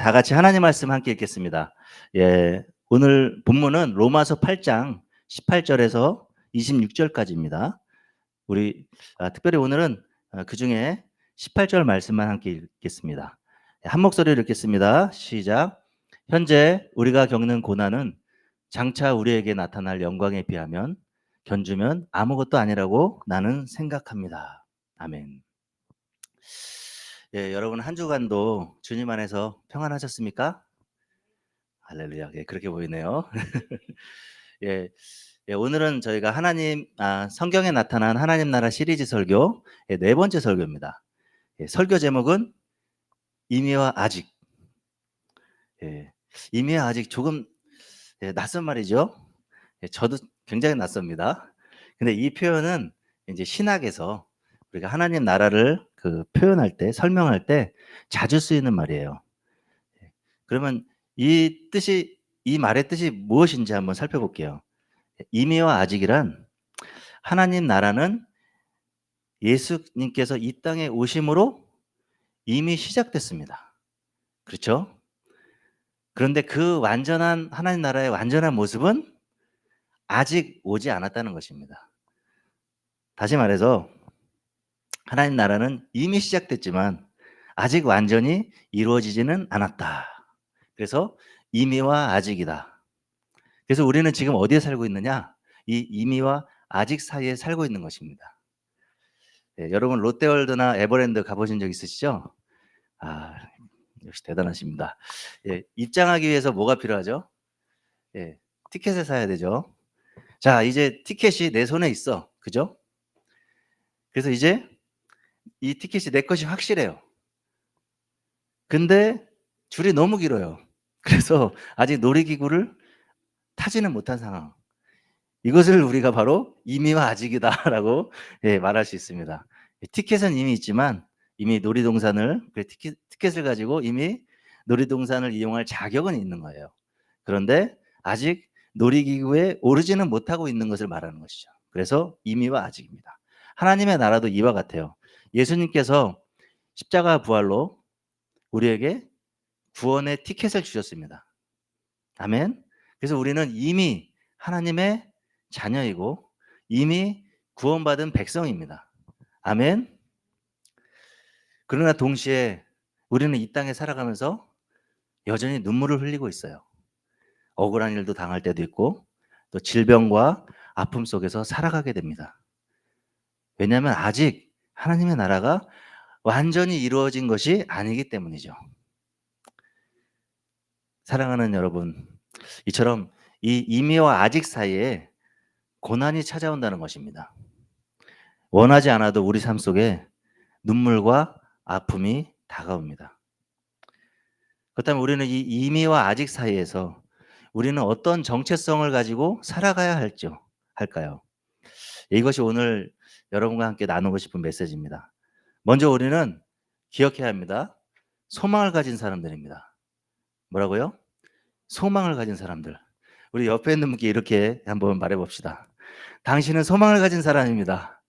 다 같이 하나님 말씀 함께 읽겠습니다. 예, 오늘 본문은 로마서 8장 18절에서 26절까지입니다. 우리 특별히 오늘은 그중에 18절 말씀만 함께 읽겠습니다. 한 목소리로 읽겠습니다. 시작. 현재 우리가 겪는 고난은 장차 우리에게 나타날 영광에 비하면 견주면 아무것도 아니라고 나는 생각합니다. 아멘. 예, 여러분 한 주간도 주님 안에서 평안하셨습니까? 할렐루야. 예, 그렇게 보이네요. 예, 오늘은 저희가 성경에 나타난 하나님 나라 시리즈 설교 네 번째 설교입니다. 설교 제목은 이미와 아직. 이미와 아직 조금 낯선 말이죠. 저도 굉장히 낯섭니다. 근데 이 표현은 이제 신학에서 우리가 하나님 나라를 표현할 때, 설명할 때 자주 쓰이는 말이에요. 그러면 이 말의 뜻이 무엇인지 한번 살펴볼게요. 이미와 아직이란 하나님 나라는 예수님께서 이 땅에 오심으로 이미 시작됐습니다. 그렇죠? 그런데 그 하나님 나라의 완전한 모습은 아직 오지 않았다는 것입니다. 다시 말해서 하나님 나라는 이미 시작됐지만 아직 완전히 이루어지지는 않았다. 그래서 이미와 아직이다. 그래서 우리는 지금 어디에 살고 있느냐? 이 이미와 아직 사이에 살고 있는 것입니다. 여러분 롯데월드나 에버랜드 가보신 적 있으시죠? 아, 역시 대단하십니다. 입장하기 위해서 뭐가 필요하죠? 티켓을 사야 되죠. 자, 이제 티켓이 내 손에 있어. 그죠? 그래서 이제 이 티켓이 내 것이 확실해요. 근데 줄이 너무 길어요. 그래서 아직 놀이기구를 타지는 못한 상황. 이것을 우리가 바로 이미와 아직이다라고 말할 수 있습니다. 티켓은 이미 있지만 이미 티켓을 가지고 이미 놀이동산을 이용할 자격은 있는 거예요. 그런데 아직 놀이기구에 오르지는 못하고 있는 것을 말하는 것이죠. 그래서 이미와 아직입니다. 하나님의 나라도 이와 같아요. 예수님께서 십자가 부활로 우리에게 구원의 티켓을 주셨습니다. 아멘. 그래서 우리는 이미 하나님의 자녀이고 이미 구원받은 백성입니다. 아멘. 그러나 동시에 우리는 이 땅에 살아가면서 여전히 눈물을 흘리고 있어요. 억울한 일도 당할 때도 있고 또 질병과 아픔 속에서 살아가게 됩니다. 왜냐하면 아직 하나님의 나라가 완전히 이루어진 것이 아니기 때문이죠. 사랑하는 여러분, 이처럼 이 이미와 아직 사이에 고난이 찾아온다는 것입니다. 원하지 않아도 우리 삶 속에 눈물과 아픔이 다가옵니다. 그렇다면 우리는 이 이미와 아직 사이에서 우리는 어떤 정체성을 가지고 살아가야 할까요? 이것이 오늘 여러분과 함께 나누고 싶은 메시지입니다. 먼저 우리는 기억해야 합니다. 소망을 가진 사람들입니다. 뭐라고요? 소망을 가진 사람들. 우리 옆에 있는 분께 이렇게 한번 말해봅시다. 당신은 소망을 가진 사람입니다.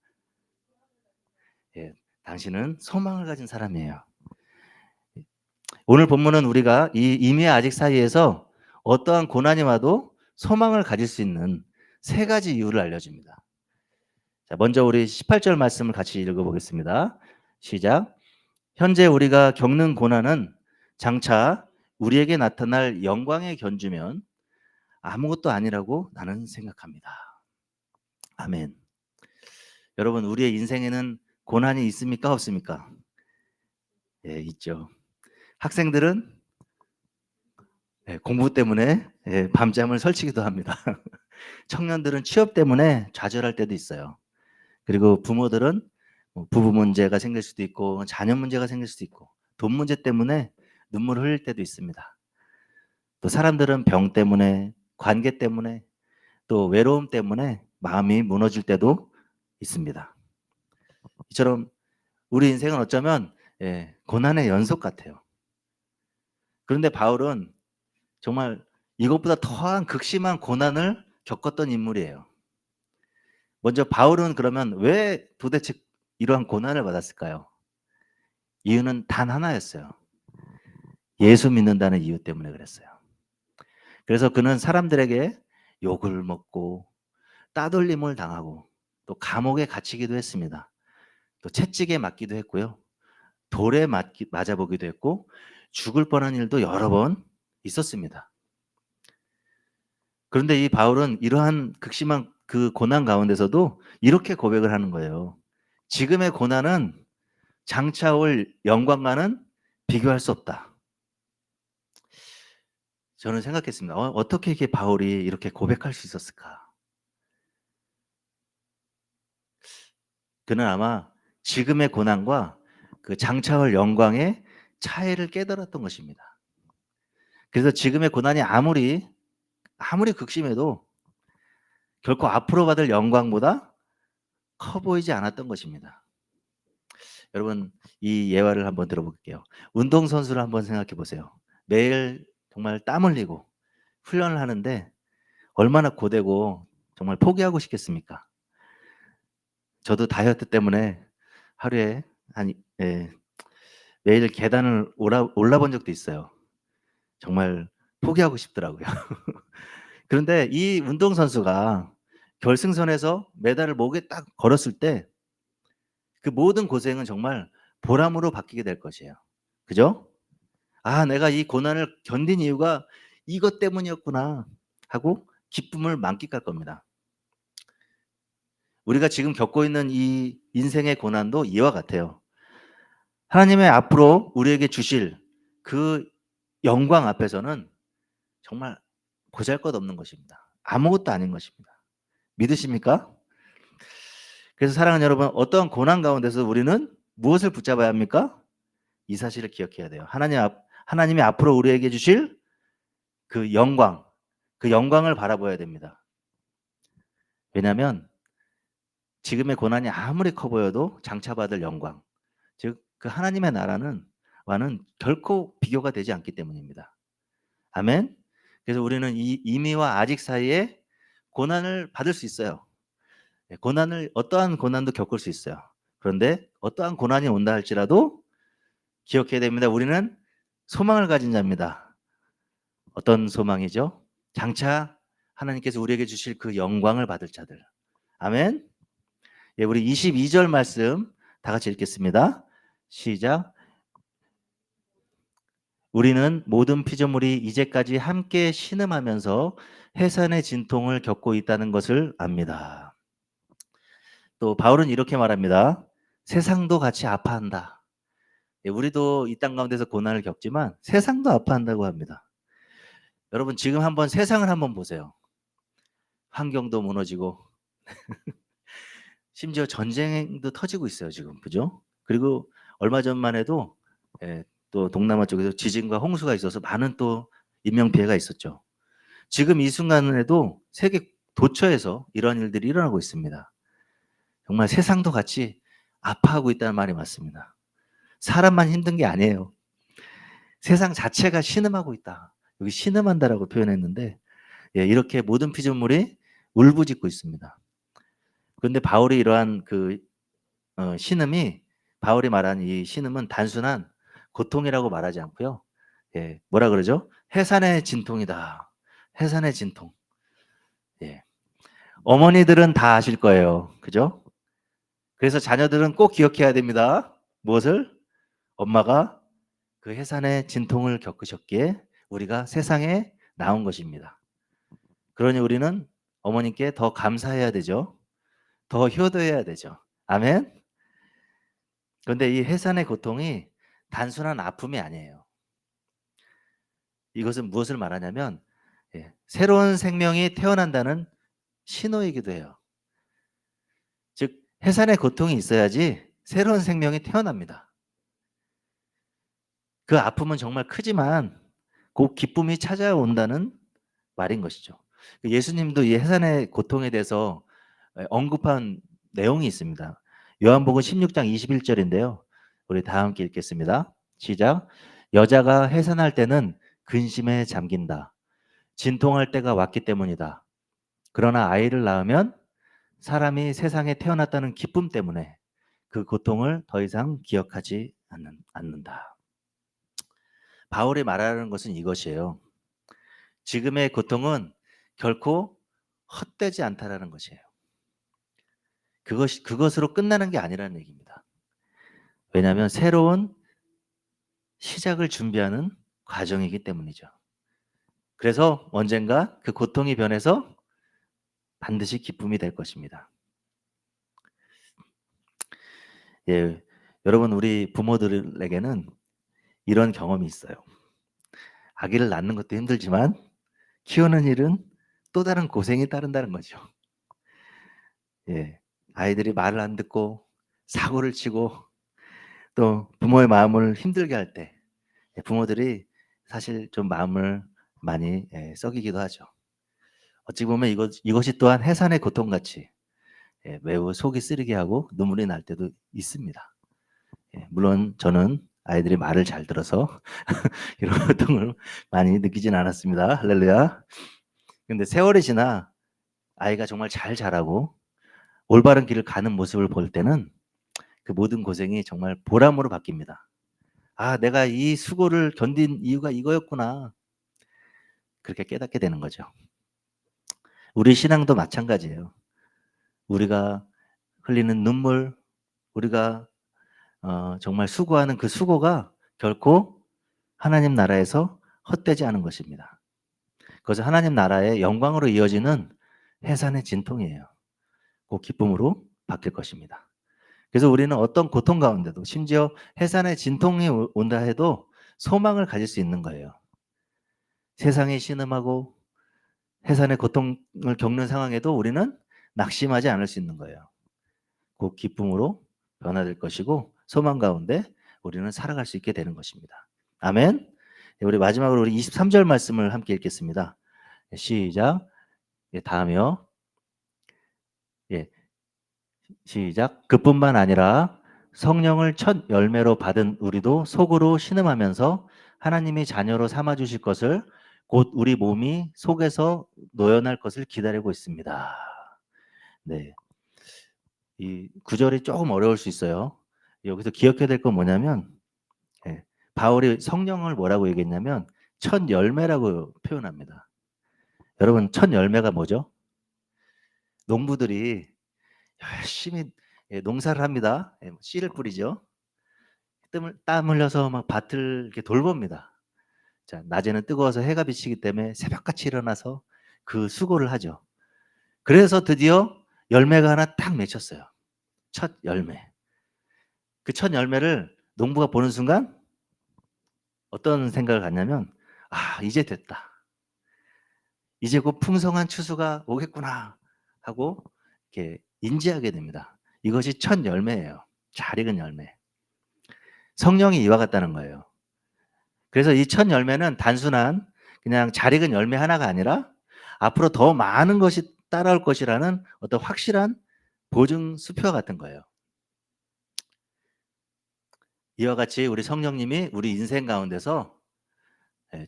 당신은 소망을 가진 사람이에요. 오늘 본문은 우리가 이 이미와 아직 사이에서 어떠한 고난이 와도 소망을 가질 수 있는 세 가지 이유를 알려줍니다. 자, 먼저 우리 18절 말씀을 같이 읽어보겠습니다. 시작. 현재 우리가 겪는 고난은 장차 우리에게 나타날 영광에 견주면 아무것도 아니라고 나는 생각합니다. 아멘. 여러분, 우리의 인생에는 고난이 있습니까? 없습니까? 있죠. 학생들은 공부 때문에 밤잠을 설치기도 합니다. 청년들은 취업 때문에 좌절할 때도 있어요. 그리고 부모들은 부부 문제가 생길 수도 있고 자녀 문제가 생길 수도 있고 돈 문제 때문에 눈물을 흘릴 때도 있습니다. 또 사람들은 병 때문에, 관계 때문에, 또 외로움 때문에 마음이 무너질 때도 있습니다. 이처럼 우리 인생은 어쩌면 고난의 연속 같아요. 그런데 바울은 정말 이것보다 더한 극심한 고난을 겪었던 인물이에요. 먼저 바울은 그러면 왜 도대체 이러한 고난을 받았을까요? 이유는 단 하나였어요. 예수 믿는다는 이유 때문에 그랬어요. 그래서 그는 사람들에게 욕을 먹고 따돌림을 당하고 또 감옥에 갇히기도 했습니다. 또 채찍에 맞기도 했고요. 돌에 맞아 보기도 했고 죽을 뻔한 일도 여러 번 있었습니다. 그런데 이 바울은 이러한 극심한 그 고난 가운데서도 이렇게 고백을 하는 거예요. 지금의 고난은 장차 올 영광과는 비교할 수 없다. 저는 생각했습니다. 어떻게 이렇게 바울이 이렇게 고백할 수 있었을까? 그는 아마 지금의 고난과 그 장차 올 영광의 차이를 깨달았던 것입니다. 그래서 지금의 고난이 아무리 극심해도 결코 앞으로 받을 영광보다 커 보이지 않았던 것입니다. 여러분 이 예화를 한번 들어볼게요. 운동선수를 한번 생각해 보세요. 매일 정말 땀 흘리고 훈련을 하는데 얼마나 고되고 정말 포기하고 싶겠습니까? 저도 다이어트 때문에 하루에 한 예, 매일 계단을 올라본 적도 있어요. 정말 포기하고 싶더라고요. 그런데 이 운동선수가 결승선에서 메달을 목에 딱 걸었을 때 그 모든 고생은 정말 보람으로 바뀌게 될 것이에요. 그죠? '아 내가 이 고난을 견딘 이유가 이것 때문이었구나.' 하고 기쁨을 만끽할 겁니다. 우리가 지금 겪고 있는 이 인생의 고난도 이와 같아요. 하나님의 앞으로 우리에게 주실 그 영광 앞에서는 정말 보잘것없는 것입니다. 아무것도 아닌 것입니다. 믿으십니까? 그래서 사랑하는 여러분 어떠한 고난 가운데서 우리는 무엇을 붙잡아야 합니까? 이 사실을 기억해야 돼요. 하나님이 앞으로 우리에게 주실 그 영광, 그 영광을 바라봐야 됩니다. 왜냐하면 지금의 고난이 아무리 커 보여도 장차 받을 영광, 즉 그 하나님의 나라는 와는 결코 비교가 되지 않기 때문입니다. 아멘. 그래서 우리는 이 이미와 아직 사이에 고난을 받을 수 있어요. 어떠한 고난도 겪을 수 있어요. 그런데 어떠한 고난이 온다 할지라도 기억해야 됩니다. 우리는 소망을 가진 자입니다. 어떤 소망이죠? 장차 하나님께서 우리에게 주실 그 영광을 받을 자들. 아멘. 예, 우리 22절 말씀 다 같이 읽겠습니다. 시작. 우리는 모든 피조물이 이제까지 함께 신음하면서 해산의 진통을 겪고 있다는 것을 압니다. 또 바울은 이렇게 말합니다. 세상도 같이 아파한다. 예, 우리도 이 땅 가운데서 고난을 겪지만 세상도 아파한다고 합니다. 여러분 지금 한번 세상을 한번 보세요. 환경도 무너지고 심지어 전쟁도 터지고 있어요 지금. 그죠? 그리고 얼마 전만 해도 예, 또 동남아 쪽에서 지진과 홍수가 있어서 많은 또 인명 피해가 있었죠. 지금 이 순간에도 세계 도처에서 이런 일들이 일어나고 있습니다. 정말 세상도 같이 아파하고 있다는 말이 맞습니다. 사람만 힘든 게 아니에요. 세상 자체가 신음하고 있다. 여기 신음한다라고 표현했는데 예, 이렇게 모든 피조물이 울부짖고 있습니다. 그런데 바울이 이러한 그 신음이 바울이 말한 이 신음은 단순한 고통이라고 말하지 않고요. 예, 뭐라 그러죠? 해산의 진통이다. 해산의 진통. 예. 어머니들은 다 아실 거예요. 그죠? 그래서 자녀들은 꼭 기억해야 됩니다. 무엇을? 엄마가 그 해산의 진통을 겪으셨기에 우리가 세상에 나온 것입니다. 그러니 우리는 어머님께 더 감사해야 되죠. 더 효도해야 되죠. 아멘. 그런데 이 해산의 고통이 단순한 아픔이 아니에요. 이것은 무엇을 말하냐면 예, 새로운 생명이 태어난다는 신호이기도 해요. 즉 해산의 고통이 있어야지 새로운 생명이 태어납니다. 그 아픔은 정말 크지만 곧 기쁨이 찾아온다는 말인 것이죠. 예수님도 이 해산의 고통에 대해서 언급한 내용이 있습니다. 요한복음 16장 21절인데요. 우리 다 함께 읽겠습니다. 시작. 여자가 해산할 때는 근심에 잠긴다. 진통할 때가 왔기 때문이다. 그러나 아이를 낳으면 사람이 세상에 태어났다는 기쁨 때문에 그 고통을 더 이상 기억하지 않는다. 바울이 말하는 것은 이것이에요. 지금의 고통은 결코 헛되지 않다라는 것이에요. 그것으로 끝나는 게 아니라는 얘기입니다. 왜냐하면 새로운 시작을 준비하는 과정이기 때문이죠. 그래서 언젠가 그 고통이 변해서 반드시 기쁨이 될 것입니다. 예, 여러분 우리 부모들에게는 이런 경험이 있어요. 아기를 낳는 것도 힘들지만 키우는 일은 또 다른 고생이 따른다는 거죠. 예, 아이들이 말을 안 듣고 사고를 치고 또 부모의 마음을 힘들게 할 때 부모들이 사실 좀 마음을 많이 썩이기도 하죠. 어찌 보면 이것이 또한 해산의 고통같이 매우 속이 쓰리게 하고 눈물이 날 때도 있습니다. 물론 저는 아이들이 말을 잘 들어서 이런 고통을 많이 느끼진 않았습니다. 할렐루야. 근데 세월이 지나 아이가 정말 잘 자라고 올바른 길을 가는 모습을 볼 때는 그 모든 고생이 정말 보람으로 바뀝니다. 아, 내가 이 수고를 견딘 이유가 이거였구나. 그렇게 깨닫게 되는 거죠. 우리 신앙도 마찬가지예요. 우리가 흘리는 눈물, 우리가 정말 수고하는 그 수고가 결코 하나님 나라에서 헛되지 않은 것입니다. 그것은 하나님 나라의 영광으로 이어지는 해산의 진통이에요. 그 기쁨으로 바뀔 것입니다. 그래서 우리는 어떤 고통 가운데도 심지어 해산의 진통이 온다 해도 소망을 가질 수 있는 거예요. 세상이 신음하고 해산의 고통을 겪는 상황에도 우리는 낙심하지 않을 수 있는 거예요. 그 기쁨으로 변화될 것이고 소망 가운데 우리는 살아갈 수 있게 되는 것입니다. 아멘. 우리 마지막으로 우리 23절 말씀을 함께 읽겠습니다. 시작. 다음이요. 예, 시작. 그뿐만 아니라 성령을 첫 열매로 받은 우리도 속으로 신음하면서 하나님이 자녀로 삼아 주실 것을 곧 우리 몸이 속에서 노연할 것을 기다리고 있습니다. 네. 이 구절이 조금 어려울 수 있어요. 여기서 기억해야 될 건 뭐냐면 바울이 성령을 뭐라고 얘기했냐면 첫 열매라고 표현합니다. 여러분 첫 열매가 뭐죠? 농부들이 열심히 농사를 합니다. 씨를 뿌리죠. 땀 흘려서 막 밭을 이렇게 돌봅니다. 자, 낮에는 뜨거워서 해가 비치기 때문에 새벽같이 일어나서 그 수고를 하죠. 그래서 드디어 열매가 하나 딱 맺혔어요. 첫 열매. 그 첫 열매를 농부가 보는 순간 어떤 생각을 갖냐면 아, 이제 됐다. 이제 곧 풍성한 추수가 오겠구나 하고 이렇게 인지하게 됩니다. 이것이 첫 열매예요. 잘 익은 열매. 성령이 이와 같다는 거예요. 그래서 이 첫 열매는 단순한 그냥 잘 익은 열매 하나가 아니라 앞으로 더 많은 것이 따라올 것이라는 어떤 확실한 보증 수표와 같은 거예요. 이와 같이 우리 성령님이 우리 인생 가운데서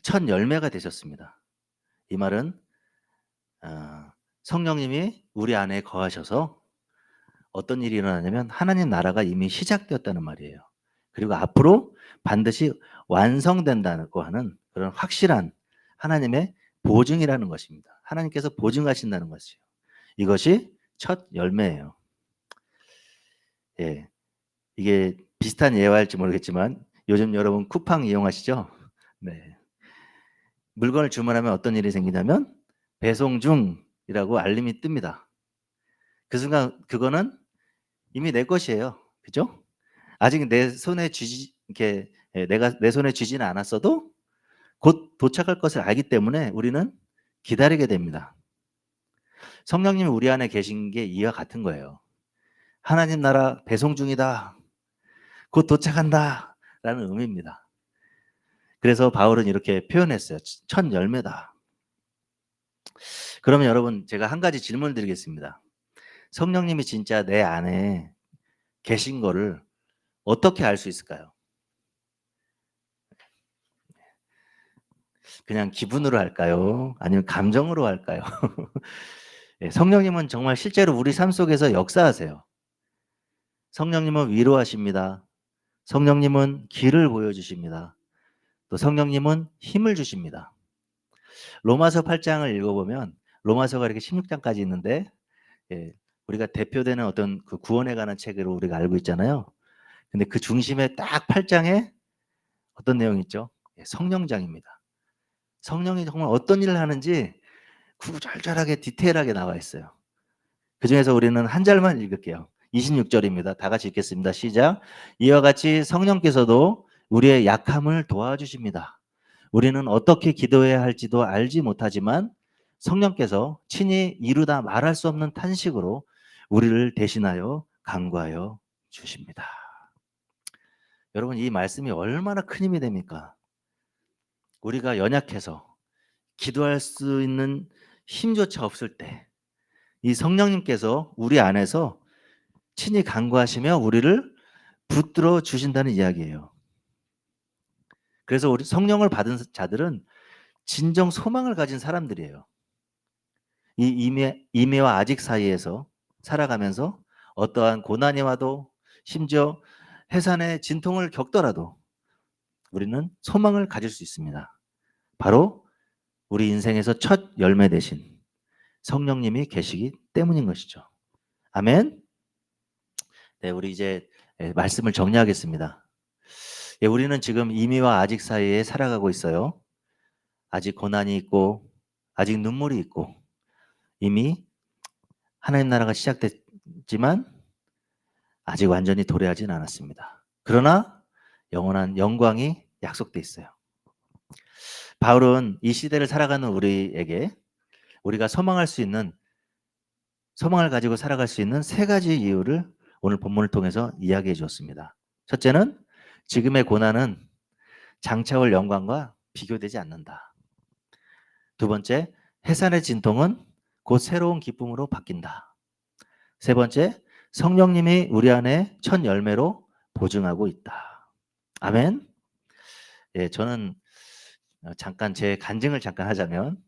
첫 열매가 되셨습니다. 이 말은 성령님이 우리 안에 거하셔서 어떤 일이 일어나냐면 하나님 나라가 이미 시작되었다는 말이에요. 그리고 앞으로 반드시 완성된다고 하는 그런 확실한 하나님의 보증이라는 것입니다. 하나님께서 보증하신다는 것이요. 이것이 첫 열매예요. 예, 이게 비슷한 예화일지 모르겠지만 요즘 여러분 쿠팡 이용하시죠? 네. 물건을 주문하면 어떤 일이 생기냐면 배송 중이라고 알림이 뜹니다. 그 순간 그거는 이미 내 것이에요. 그죠? 아직 내 손에 쥐지 이렇게 내가 내 손에 쥐지는 않았어도 곧 도착할 것을 알기 때문에 우리는 기다리게 됩니다. 성령님이 우리 안에 계신 게 이와 같은 거예요. 하나님 나라 배송 중이다. 곧 도착한다. 라는 의미입니다. 그래서 바울은 이렇게 표현했어요. 첫 열매다. 그러면 여러분 제가 한 가지 질문을 드리겠습니다. 성령님이 진짜 내 안에 계신 거를 어떻게 알 수 있을까요? 그냥 기분으로 할까요? 아니면 감정으로 할까요? 성령님은 정말 실제로 우리 삶 속에서 역사하세요. 성령님은 위로하십니다. 성령님은 길을 보여주십니다. 또 성령님은 힘을 주십니다. 로마서 8장을 읽어보면 로마서가 이렇게 16장까지 있는데 예, 우리가 대표되는 어떤 그 구원에 관한 책으로 우리가 알고 있잖아요. 근데 그 중심에 딱 8장에 어떤 내용이 있죠? 예, 성령장입니다. 성령이 정말 어떤 일을 하는지 구절절하게 디테일하게 나와 있어요. 그중에서 우리는 한 절만 읽을게요. 26절입니다. 다 같이 읽겠습니다. 시작. 이와 같이 성령께서도 우리의 약함을 도와주십니다. 우리는 어떻게 기도해야 할지도 알지 못하지만 성령께서 친히 이루다 말할 수 없는 탄식으로 우리를 대신하여 간구하여 주십니다. 여러분, 이 말씀이 얼마나 큰 힘이 됩니까? 우리가 연약해서 기도할 수 있는 힘조차 없을 때 이 성령님께서 우리 안에서 친히 간구하시며 우리를 붙들어 주신다는 이야기예요. 그래서 우리 성령을 받은 자들은 진정 소망을 가진 사람들이에요. 이 임의와 아직 사이에서 살아가면서 어떠한 고난이 와도 심지어 해산의 진통을 겪더라도 우리는 소망을 가질 수 있습니다. 바로 우리 인생에서 첫 열매 되신 성령님이 계시기 때문인 것이죠. 아멘. 네, 우리 이제 말씀을 정리하겠습니다. 예, 우리는 지금 임의와 아직 사이에 살아가고 있어요. 아직 고난이 있고 아직 눈물이 있고 이미 하나님 나라가 시작됐지만 아직 완전히 도래하진 않았습니다. 그러나 영원한 영광이 약속돼 있어요. 바울은 이 시대를 살아가는 우리에게 우리가 소망을 가지고 살아갈 수 있는 세 가지 이유를 오늘 본문을 통해서 이야기해 주었습니다. 첫째는 지금의 고난은 장차올 영광과 비교되지 않는다. 두 번째, 해산의 진통은 곧 새로운 기쁨으로 바뀐다. 세 번째, 성령님이 우리 안에 첫 열매로 보증하고 있다. 아멘. 예, 저는 잠깐 제 간증을 잠깐 하자면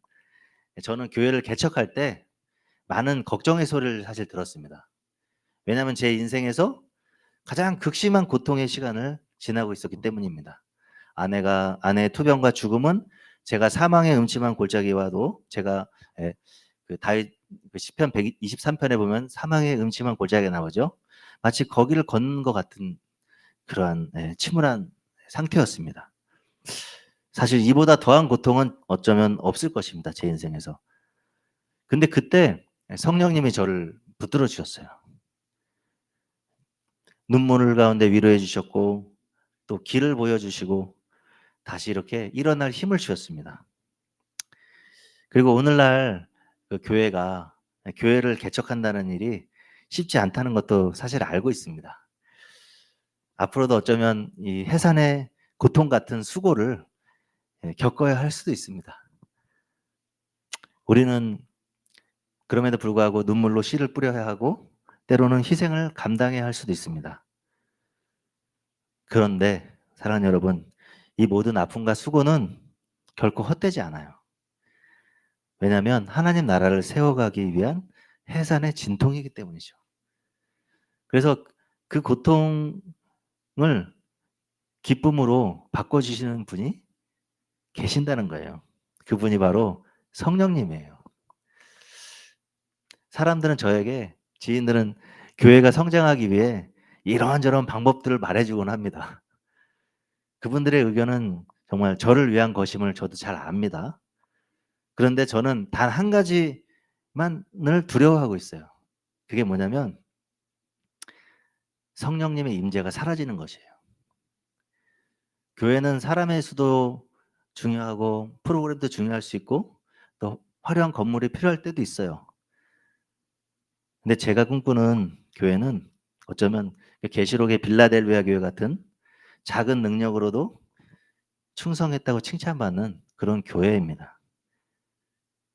저는 교회를 개척할 때 많은 걱정의 소리를 사실 들었습니다. 왜냐하면 제 인생에서 가장 극심한 고통의 시간을 지나고 있었기 때문입니다. 아내의 투병과 죽음은 제가 사망의 음침한 골짜기와도 제가 그 다윗 그 시편 123편에 보면 사망의 음침한 골짜기가 나오죠. 마치 거기를 걷는 것 같은 그러한 침울한 상태였습니다. 사실 이보다 더한 고통은 어쩌면 없을 것입니다. 제 인생에서. 근데 그때 성령님이 저를 붙들어 주셨어요. 눈물 가운데 위로해 주셨고 또 길을 보여주시고 다시 이렇게 일어날 힘을 주셨습니다. 그리고 오늘날 그 교회를 개척한다는 일이 쉽지 않다는 것도 사실 알고 있습니다. 앞으로도 어쩌면 이 해산의 고통 같은 수고를 겪어야 할 수도 있습니다. 우리는 그럼에도 불구하고 눈물로 씨를 뿌려야 하고 때로는 희생을 감당해야 할 수도 있습니다. 그런데 사랑하는 여러분, 이 모든 아픔과 수고는 결코 헛되지 않아요. 왜냐하면 하나님 나라를 세워가기 위한 해산의 진통이기 때문이죠. 그래서 그 고통을 기쁨으로 바꿔주시는 분이 계신다는 거예요. 그분이 바로 성령님이에요. 지인들은 교회가 성장하기 위해 이런저런 방법들을 말해주곤 합니다. 그분들의 의견은 정말 저를 위한 것임을 저도 잘 압니다. 그런데 저는 단 한 가지만을 두려워하고 있어요. 그게 뭐냐면 성령님의 임재가 사라지는 것이에요. 교회는 사람의 수도 중요하고 프로그램도 중요할 수 있고 또 화려한 건물이 필요할 때도 있어요. 근데 제가 꿈꾸는 교회는 어쩌면 계시록의 빌라델비아 교회 같은 작은 능력으로도 충성했다고 칭찬받는 그런 교회입니다.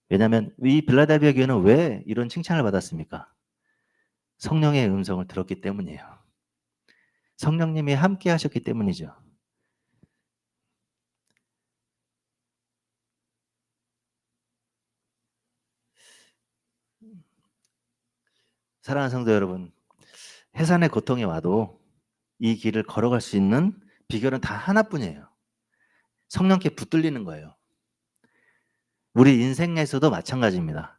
왜냐하면 이 빌라델비아 교회는 왜 이런 칭찬을 받았습니까? 성령의 음성을 들었기 때문이에요. 성령님이 함께 하셨기 때문이죠. 사랑하는 성도 여러분, 해산의 고통이 와도 이 길을 걸어갈 수 있는 비결은 단 하나뿐이에요. 성령께 붙들리는 거예요. 우리 인생에서도 마찬가지입니다.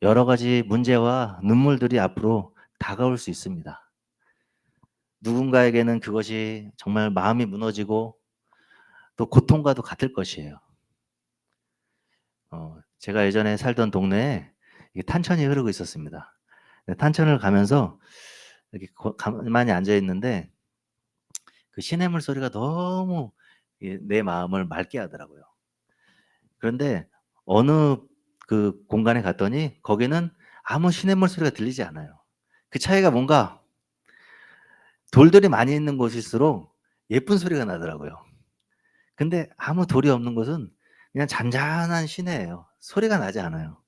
여러 가지 문제와 눈물들이 앞으로 다가올 수 있습니다. 누군가에게는 그것이 정말 마음이 무너지고 또 고통과도 같을 것이에요. 제가 예전에 살던 동네에 이게 탄천이 흐르고 있었습니다. 탄천을 가면서 이렇게 가만히 앉아 있는데 그 시냇물 소리가 너무 내 마음을 맑게 하더라고요. 그런데 어느 그 공간에 갔더니 거기는 아무 시냇물 소리가 들리지 않아요. 그 차이가 뭔가 돌들이 많이 있는 곳일수록 예쁜 소리가 나더라고요. 근데 아무 돌이 없는 곳은 그냥 잔잔한 시내예요. 소리가 나지 않아요.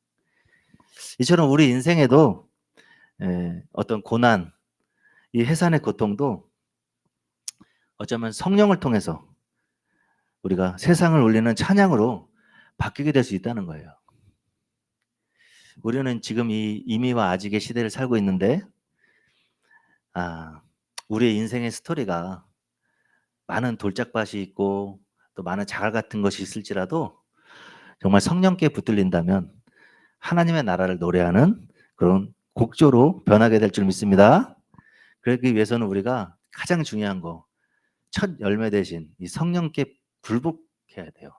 이처럼 우리 인생에도 어떤 고난, 이 해산의 고통도 어쩌면 성령을 통해서 우리가 세상을 울리는 찬양으로 바뀌게 될 수 있다는 거예요. 우리는 지금 이 이미와 아직의 시대를 살고 있는데 우리의 인생의 스토리가 많은 돌짝밭이 있고 또 많은 자갈 같은 것이 있을지라도 정말 성령께 붙들린다면 하나님의 나라를 노래하는 그런 곡조로 변하게 될 줄 믿습니다. 그러기 위해서는 우리가 가장 중요한 거, 첫 열매 대신 이 성령께 굴복해야 돼요.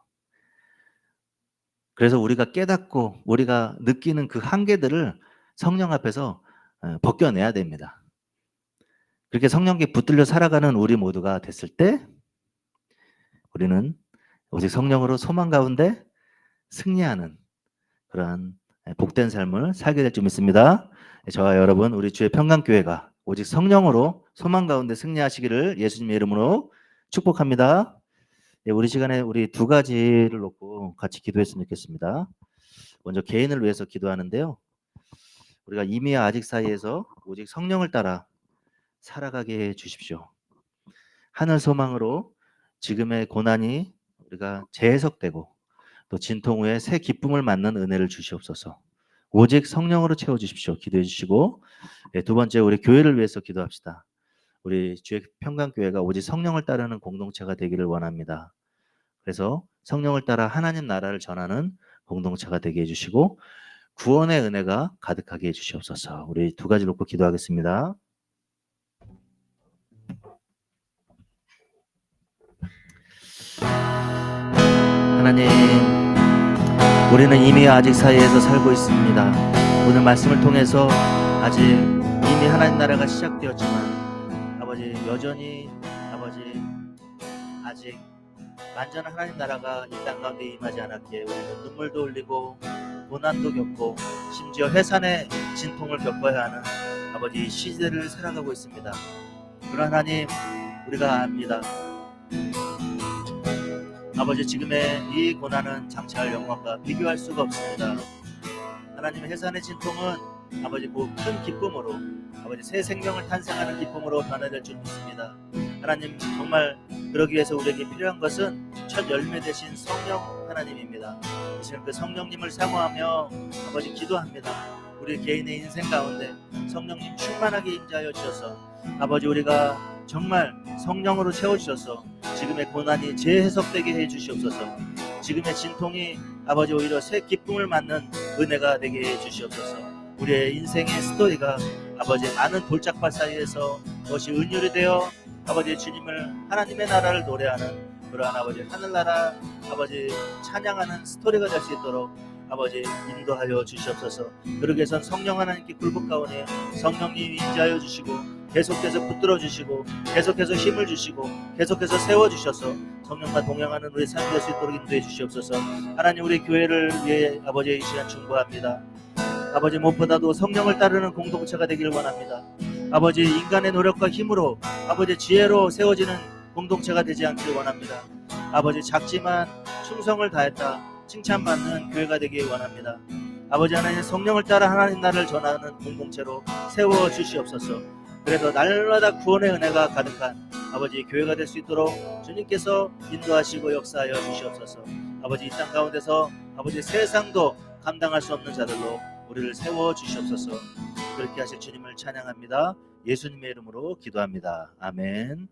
그래서 우리가 깨닫고 우리가 느끼는 그 한계들을 성령 앞에서 벗겨내야 됩니다. 그렇게 성령께 붙들려 살아가는 우리 모두가 됐을 때 우리는 오직 성령으로 소망 가운데 승리하는 그러한 복된 삶을 살게 될 줄 믿습니다. 저와 여러분 우리 주의 평강교회가 오직 성령으로 소망 가운데 승리하시기를 예수님의 이름으로 축복합니다. 우리 시간에 우리 두 가지를 놓고 같이 기도했으면 좋겠습니다. 먼저 개인을 위해서 기도하는데요. 우리가 이미와 아직 사이에서 오직 성령을 따라 살아가게 해 주십시오. 하늘 소망으로 지금의 고난이 우리가 재해석되고 또 진통 후에 새 기쁨을 맞는 은혜를 주시옵소서. 오직 성령으로 채워주십시오. 기도해 주시고 두 번째 우리 교회를 위해서 기도합시다. 우리 주의 평강교회가 오직 성령을 따르는 공동체가 되기를 원합니다. 그래서 성령을 따라 하나님 나라를 전하는 공동체가 되게 해주시고 구원의 은혜가 가득하게 해주시옵소서. 우리 두 가지 놓고 기도하겠습니다. 하나님, 우리는 이미 아직 사이에서 살고 있습니다. 오늘 말씀을 통해서 아직 이미 하나님 나라가 시작되었지만 아버지 여전히 아버지 아직 완전한 하나님 나라가 이 땅 가운데 임하지 않았기에 우리는 눈물도 흘리고 고난도 겪고 심지어 해산의 진통을 겪어야 하는 아버지 시대를 살아가고 있습니다. 그러나 하나님 우리가 압니다. 아버지 지금의 이 고난은 장차할 영광과 비교할 수가 없습니다. 하나님의 해산의 진통은 아버지 큰 기쁨으로 아버지 새 생명을 탄생하는 기쁨으로 변화될 줄 믿습니다. 하나님 정말 그러기 위해서 우리에게 필요한 것은 첫 열매 되신 성령 하나님입니다. 지금 그 성령님을 사모하며 아버지 기도합니다. 우리 개인의 인생 가운데 성령님 충만하게 임재하여 주셔서 아버지 우리가 정말 성령으로 채워주셔서 지금의 고난이 재해석되게 해주시옵소서. 지금의 진통이 아버지 오히려 새 기쁨을 맞는 은혜가 되게 해주시옵소서. 우리의 인생의 스토리가 아버지 많은 돌짝밭 사이에서 그것이 은율이 되어 아버지 주님을 하나님의 나라를 노래하는 그러한 아버지 하늘나라 아버지 찬양하는 스토리가 될 수 있도록 아버지 인도하여 주시옵소서. 그러기 위해선 성령 하나님께 굴복 가오니 성령님이 인자하여 주시고 계속해서 붙들어 주시고 계속해서 힘을 주시고 계속해서 세워 주셔서 성령과 동행하는 우리 삶이 될 수 있도록 인도해 주시옵소서. 하나님 우리 교회를 위해 아버지 이 시간 충고합니다. 아버지 무엇보다도 성령을 따르는 공동체가 되기를 원합니다. 아버지 인간의 노력과 힘으로 아버지 지혜로 세워지는 공동체가 되지 않기를 원합니다. 아버지 작지만 충성을 다했다 칭찬받는 교회가 되길 원합니다. 아버지 하나님 성령을 따라 하나님 나라를 전하는 공동체로 세워주시옵소서. 그래서 날마다 구원의 은혜가 가득한 아버지 교회가 될 수 있도록 주님께서 인도하시고 역사하여 주시옵소서. 아버지 이 땅 가운데서 아버지 세상도 감당할 수 없는 자들로 우리를 세워주시옵소서. 그렇게 하실 주님을 찬양합니다. 예수님의 이름으로 기도합니다. 아멘.